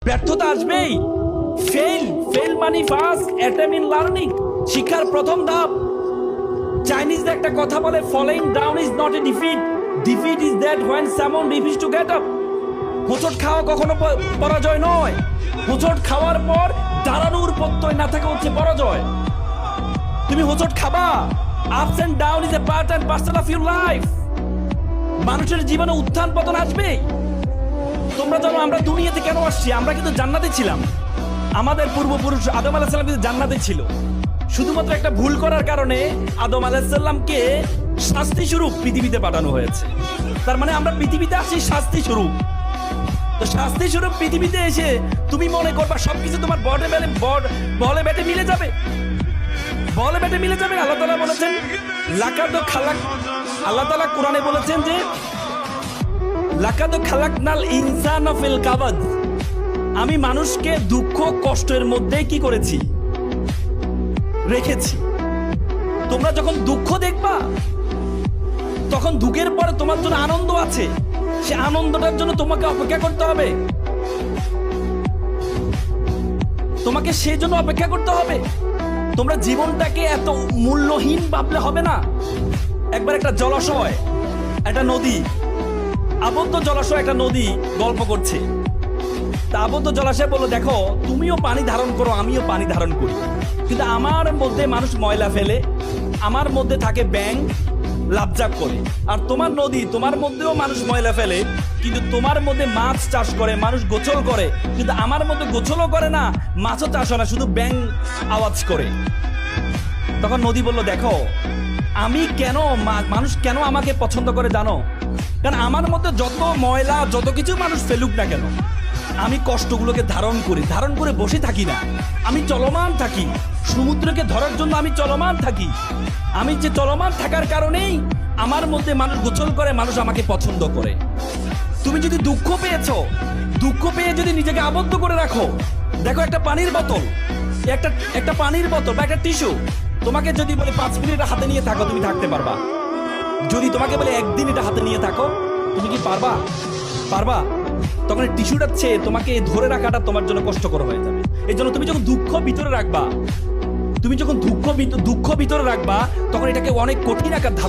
ব্যর্থতা আসবেই। Fail fail মানে ফার্স্ট অ্যাটেম্প ইন লার্নিং, শিক্ষার প্রথম ধাপ। চাইনিজদের একটা কথা বলে, following down is not a defeat, defeat is that when সামন রিফিউজ টু গেট আপ। হোঁচট খাওয়া কখনো পরাজয় নয়, হোঁচট খাওয়ার পর দাঁড়ানোর প্রত্যয় না থাকা হচ্ছে পরাজয়। তুমি হোঁচট খাবা, ups and down is a part and parcel of your life. মানুষের জীবনে উত্থান পতন আসবে। তোমরা জানো আমরা দুনিয়াতে কেন আসছি? আমরা কিন্তু জান্নাতে ছিলাম, আমাদের পূর্বপুরুষ আদম আলাইহিস সালাম কিন্তু জান্নাতে ছিল। শুধুমাত্র একটা ভুল করার কারণে আদম আলাইহিস সালামকে শাস্তি স্বরূপ পৃথিবীতে পাঠানো হয়েছে। তার মানে আমরা পৃথিবীতে আসি শাস্তি স্বরূপ। তো শাস্তি স্বরূপ পৃথিবীতে এসে তুমি মনে করবা সবকিছু তোমার বলে ব্যাটে মিলে যাবে, বলে ব্যাটে মিলে যাবে। আল্লাহ তাআলা বলেছেন লাকাদ খালাক, আল্লাহ তাআলা কোরআনে বলেছেন যে লাকাদ খালাকনাল ইনসানা ফিল কাবাদ, আমি মানুষকে দুঃখ কষ্টের মধ্যেই কি করেছি? রেখেছি। তোমরা যখন দুঃখ দেখবা তখন দুঃখের পরে তোমার জন্য আনন্দ আছে, সে আনন্দটার জন্য তোমাকে অপেক্ষা করতে হবে, তোমাকে সেই জন্য অপেক্ষা করতে হবে। তোমরা জীবনটাকে এত মূল্যহীন ভাবলে হবে না। একবার একটা জলাশয়, একটা নদী, আবদ্ধ জলাশয়, একটা নদী গল্প করছে। তা আবদ্ধ জলাশয় বললো, দেখো তুমিও পানি ধারণ করো, আমিও পানি ধারণ করি, কিন্তু আমার মধ্যে মানুষ ময়লা ফেলে, আমার মধ্যে থাকে ব্যাঙ লাফঝাপ করে। আর তোমার নদী, তোমার মধ্যেও মানুষ ময়লা ফেলে, কিন্তু তোমার মধ্যে মাছ চাষ করে, মানুষ গোসল করে, কিন্তু আমার মধ্যে গোসলও করে না, মাছও চাষ হয় না, শুধু ব্যাঙ আওয়াজ করে। তখন নদী বলল, দেখো আমি কেন, মানুষ কেন আমাকে পছন্দ করে জানো? কারণ আমার মধ্যে যত ময়লা যত কিছু মানুষ ফেলুক না কেন, আমি কষ্টগুলোকে ধারণ করে বসে থাকি না, আমি চলমান থাকি। সমুদ্রকে ধরার জন্য আমি চলমান থাকি। আমি যে চলমান থাকার কারণেই আমার মধ্যে মানুষ গোসল করে, মানুষ আমাকে পছন্দ করে। তুমি যদি দুঃখ পেয়েছো, দুঃখ পেয়ে যদি নিজেকে আবদ্ধ করে রাখো, দেখো একটা পানির বোতল, একটা পানির বোতল বা একটা টিস্যু, তোমাকে যদি বলে 5 মিনিট হাতে নিয়ে থাকো, তুমি থাকতে পারবা? যদি তোমাকে বলে একদিন এটা হাতে নিয়ে থাকো, তুমি কি পারবা? তখন টিস্যুটা চেয়ে তোমাকে ধরে রাখাটা তোমার জন্য কষ্টকর হয়ে যাবে। এই জন্য তুমি যখন দুঃখ ভিতরে রাখবা, তখন এটাকে অনেক কঠিন আকার ধারণ